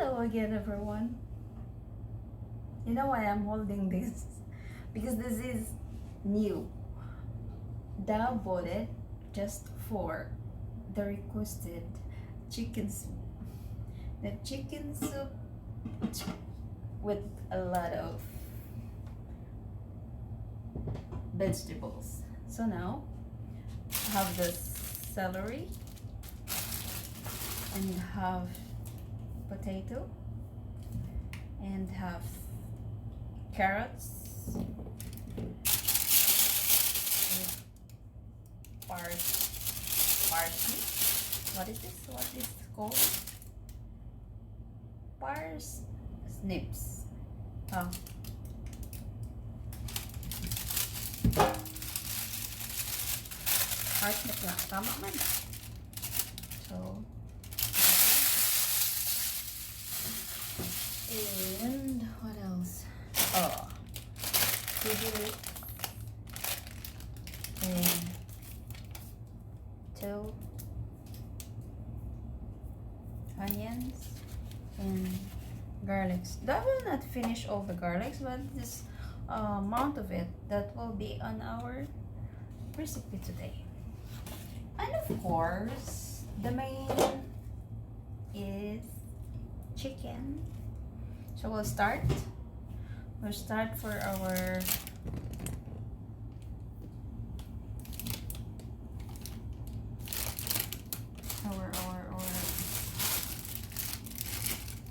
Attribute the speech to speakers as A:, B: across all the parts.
A: Hello again, everyone. You know why I'm holding this? Because this is new. Dad bought it just for the requested chicken soup. The chicken soup with a lot of vegetables. So now I have the celery and have potato and have carrots with parsnip. What is this? What is it called? Parsnips. Oh. Parsnip lang. Tama man. So, and what else? Oh, chili and 2 onions and garlics. That will not finish all the garlics, but this amount of it that will be on our recipe today. And of course, the main is chicken. So we'll start. We'll start for our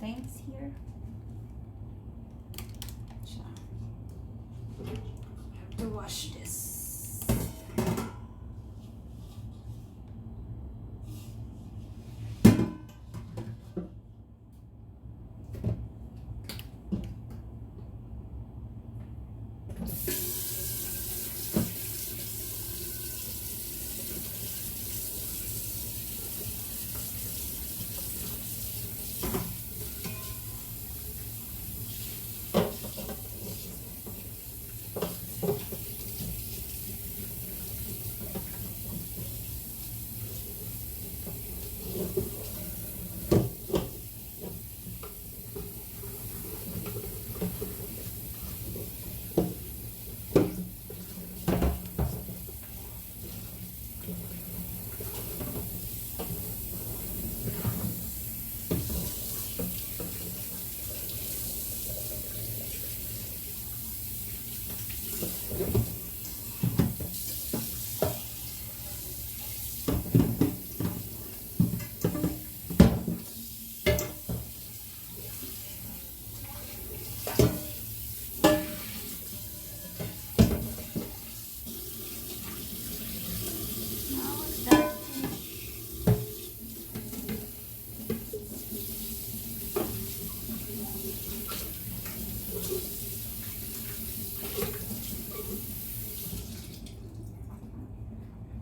A: things here. So have to wash this.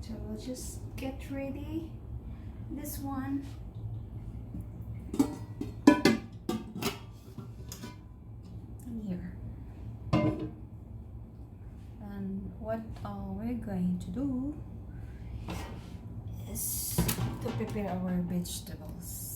A: So we'll just get ready this one. Here. And what we're going to do is to prepare our vegetables.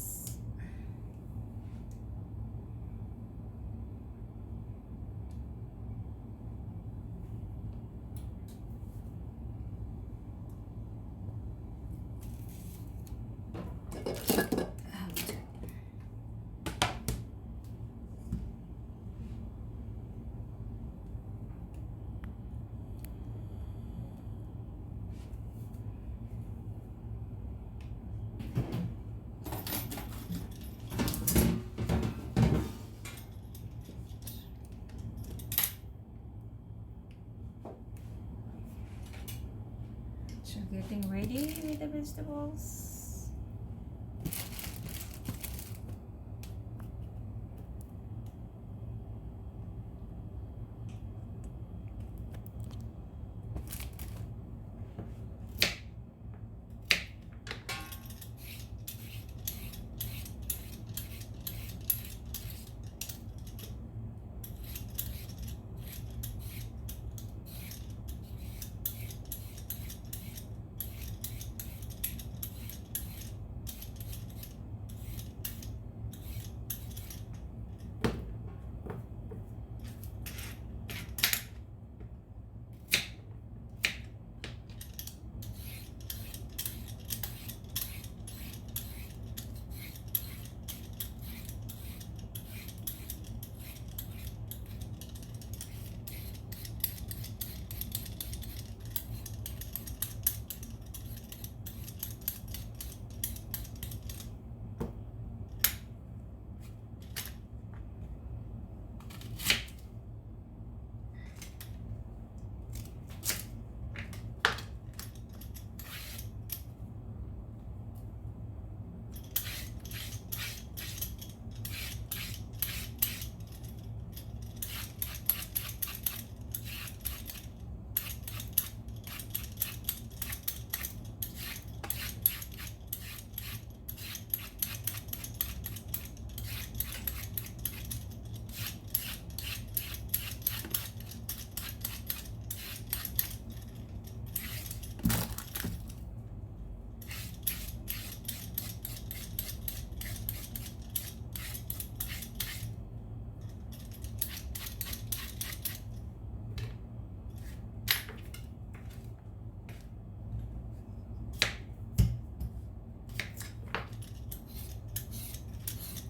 A: So getting ready with the vegetables.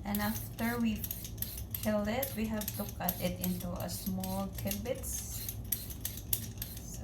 A: And after we filled it, we have to cut it into a small tidbits. So,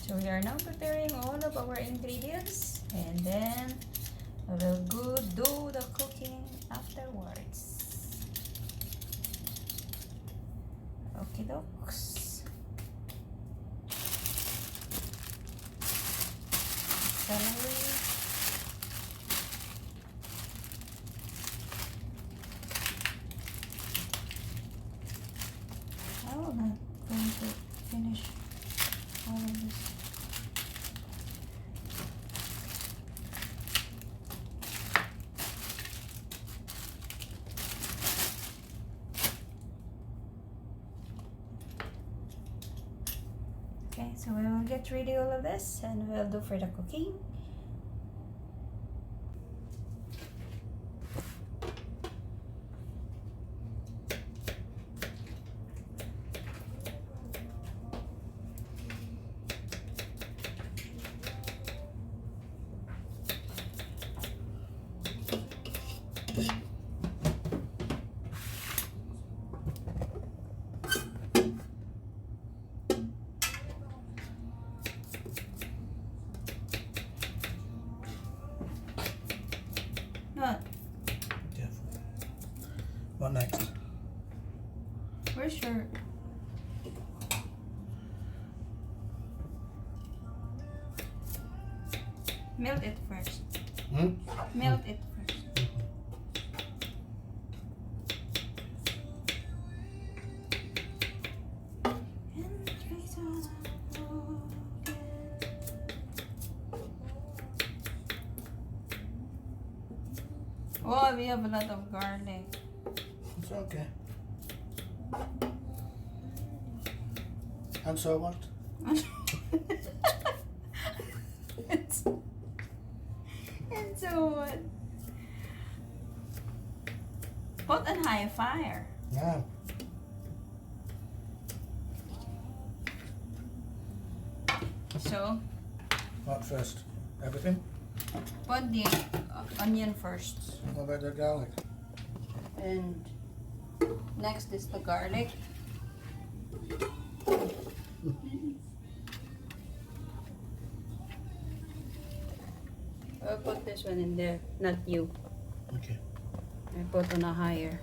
A: so we are now preparing all of our ingredients, and then we will go do the cooking afterwards. Okay, dokes. Celery. I will not going to finish all of this. Okay, so we will get ready all of this and we'll do for the cooking. What?
B: Yeah. What next?
A: Where's your... Melt it first. Melt it first. Oh, we have a lot of garlic.
B: It's okay. And so what?
A: And so what? Put on high fire.
B: Yeah.
A: So,
B: What first? Everything?
A: put the onion first.
B: What about the garlic?
A: And next is the garlic. I'll put this one in there, not you.
B: Okay.
A: I put on a higher.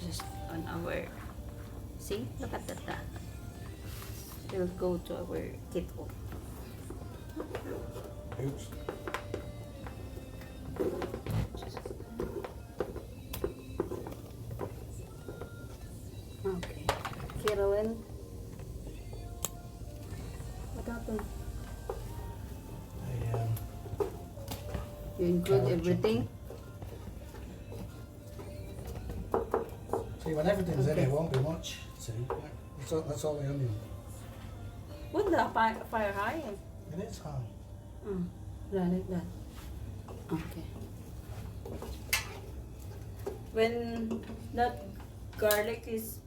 A: Just on our... See? Look at that. We'll go to our kettle.
B: Oops.
A: Okay. Carolyn. What happened? You include
B: Carrot
A: everything?
B: See, when everything's in,
A: Okay.
B: it won't be much. See? That's all the onion.
A: Put the fire high.
B: It is high.
A: Like that. Okay. When that garlic is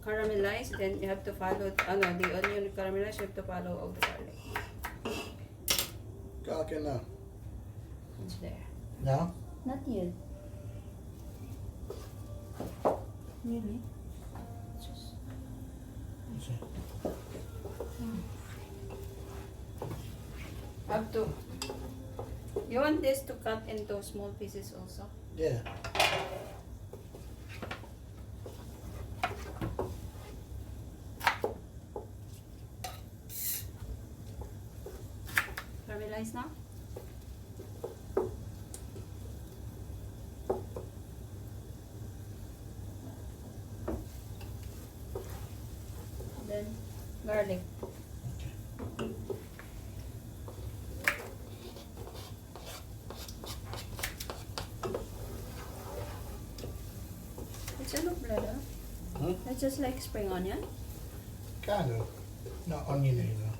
A: caramelized, then you have to follow, the onion caramelized, you have to follow all the garlic.
B: Garlic in now.
A: It's there.
B: Now?
A: Not yet. Really? Just...
B: You see.
A: Have to... You want this to cut into small pieces also?
B: Yeah.
A: Caramelize now? Then garlic.
B: Okay.
A: Brother,
B: Hmm?
A: that's just like spring onion.
B: Kind of. Not onion either.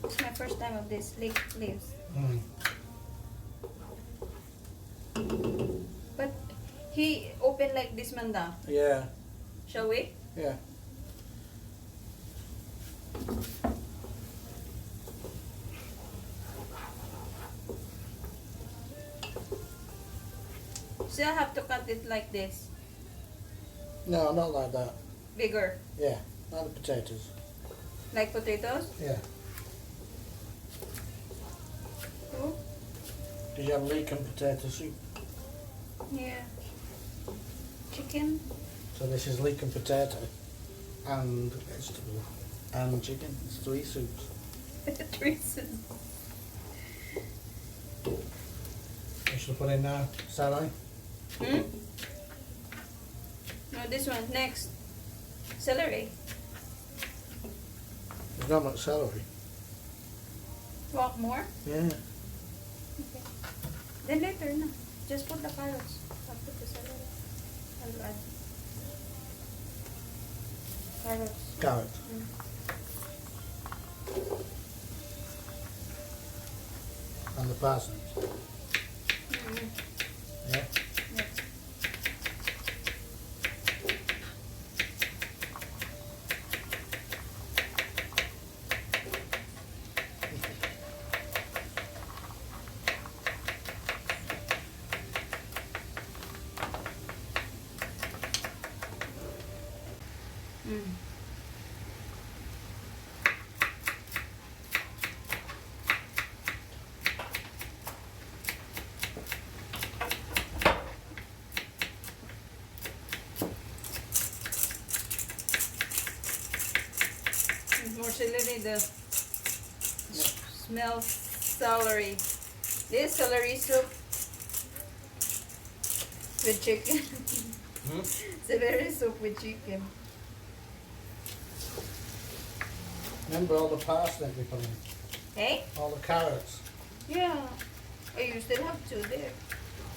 A: It's my first time of this leek leaves.
B: Mm.
A: But he opened like this manda.
B: Yeah.
A: Shall we?
B: Yeah.
A: Still have to cut it like this.
B: No, not like that.
A: Bigger.
B: Yeah. Not the potatoes.
A: Like potatoes.
B: Yeah.
A: Oh,
B: Did you have leek and potato soup?
A: yeah. Chicken.
B: So this is leek and potato and vegetable and chicken. It's 3 soups.
A: Treason.
B: You should put in now celery.
A: Hmm? No, this one. Next. Celery.
B: There's not much celery.
A: Walk more.
B: Yeah.
A: Okay. Then later, no. Just put the carrots. I'll put the celery. I'll add carrots.
B: Carrot.
A: Mm.
B: And the parsnips.
A: Mm.
B: Yeah.
A: Yes. Mm. More celery, the smell celery. This celery soup with chicken.
B: Hmm?
A: Celery soup with chicken.
B: Remember all the parsnip we put in?
A: Hey?
B: All the carrots.
A: Yeah. Oh, you still have two there.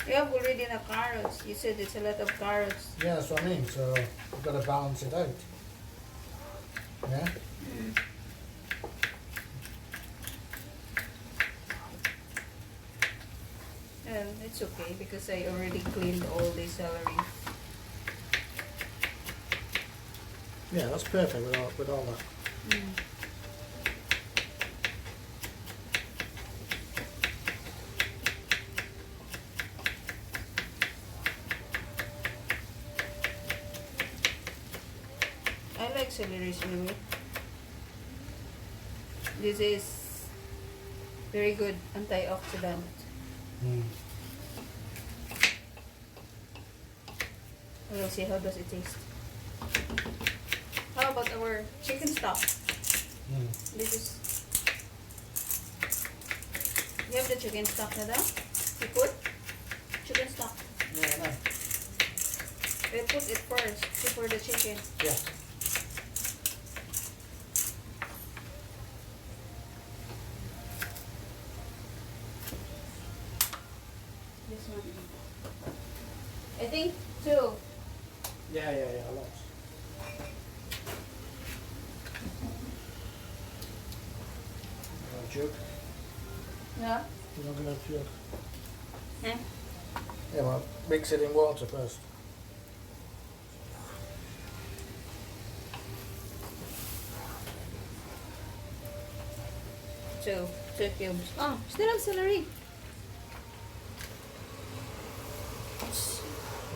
A: You have already the carrots. You said it's a lot of carrots.
B: Yeah, that's what I mean. So you've got to balance it out. Yeah?
A: Mm. It's okay because I already cleaned all the celery.
B: Yeah, that's perfect with all that.
A: Mm. I like celery anyway. This is very good antioxidant.
B: Mm.
A: We'll see how does it taste. How about our chicken stock?
B: Mm.
A: This is. You have the chicken stock na daw? You put chicken stock.
B: Yeah, I know.
A: We put it first before the chicken.
B: Yeah.
A: This one. I think two.
B: Yeah, lots. Jug.
A: Yeah.
B: You're not going to have jug.
A: Eh?
B: Yeah, well, mix it in water first.
A: Two cubes. Oh, still have celery.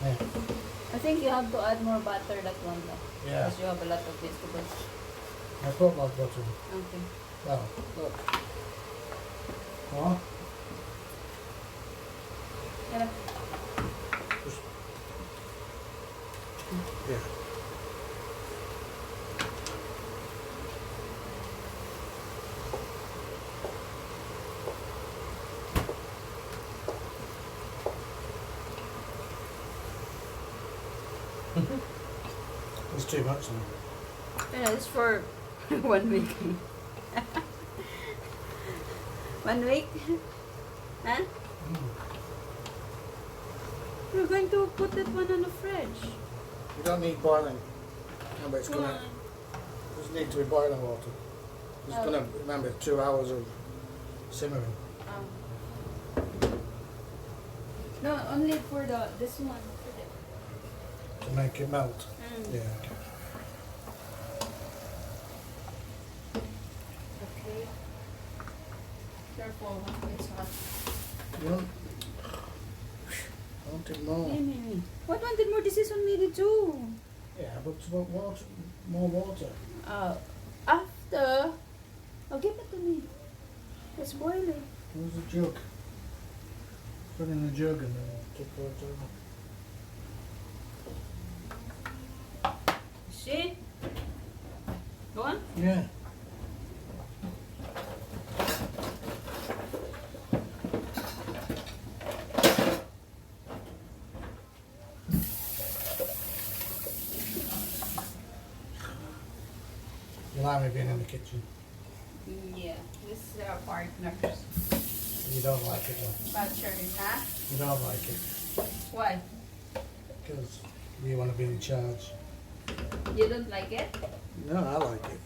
B: Yeah.
A: I think you have to add more butter that one though.
B: Yeah.
A: Because you have a lot of vegetables.
B: I put more butter in.
A: Okay.
B: Oh, look. Oh,
A: Yeah.
B: just... Yeah. It's too much now.
A: Yeah, it's for 1 week. 1 week? Huh?
B: Mm.
A: We're going to put that one on the fridge.
B: You don't need boiling. Remember, it's gonna.
A: Why?
B: Doesn't need to be boiling water. It's
A: Oh.
B: gonna remember 2 hours of simmering
A: No, only for this one.
B: to make it melt.
A: Mm.
B: Yeah. Okay.
A: Okay. Careful, it's hot.
B: You want? I wanted more.
A: What wanted more? This is unneeded too.
B: Yeah, but what water? More water.
A: After. Oh, give it to me. It's boiling.
B: Where's the jug? Put in the jug and then take water over.
A: See? Go on.
B: Yeah. You like me being in the kitchen?
A: Yeah, this is our partners.
B: You don't like it though.
A: Butcher, huh?
B: You don't like it
A: Why?
B: because you want to be in charge.
A: You don't like it?
B: No, I like it.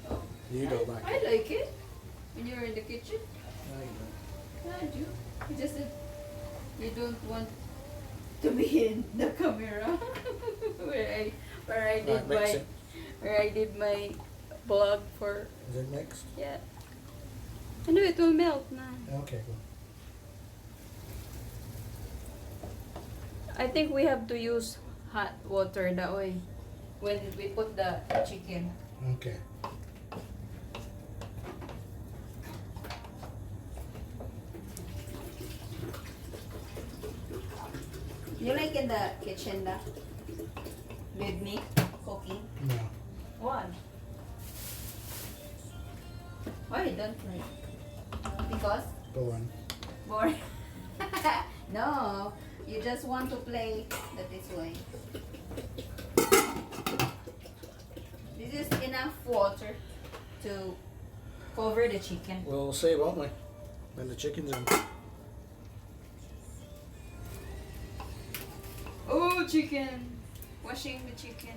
A: Oh.
B: You don't like
A: I
B: it.
A: like it. When you're in the kitchen,
B: No, you don't.
A: I do. You just that you don't want to be in the camera where I did
B: Right, mix
A: my
B: it.
A: where I did my blog for
B: Is it mixed?
A: yeah. I know it will melt now.
B: Okay, good.
A: I think we have to use hot water that way when we put the chicken.
B: Okay.
A: You like in the kitchen da? With me cooking?
B: No.
A: Why? Why you don't like? Because?
B: Go on.
A: Boring? No, you just want to play that this way. This is enough water to cover the chicken.
B: We'll see, won't we? When the chicken's in.
A: Oh, chicken! Washing the chicken.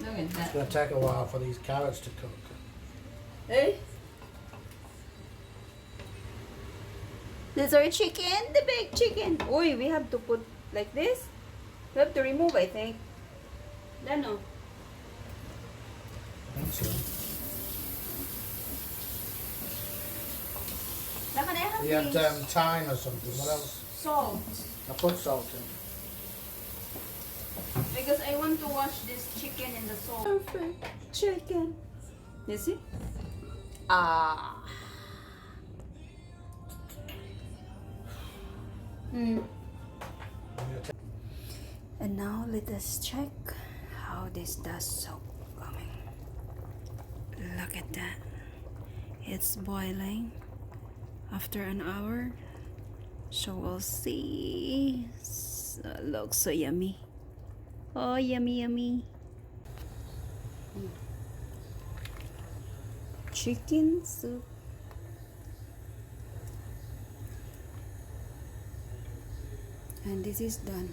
A: Look at
B: It's
A: that.
B: going to take a while for these carrots to cook.
A: Hey? This our chicken, the big chicken. Oi, we have to put like this. We have to remove, I think. No.
B: I think so. You had thyme or something. What else?
A: Salt.
B: I put salt in.
A: Because I want to wash this chicken in the salt. Perfect chicken. You see? Ah. And now let us check how this does soap coming. Look at that. It's boiling after an hour. So we'll see. Looks so yummy. Oh, yummy, yummy. Chicken soup. And this is done.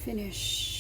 A: Finish.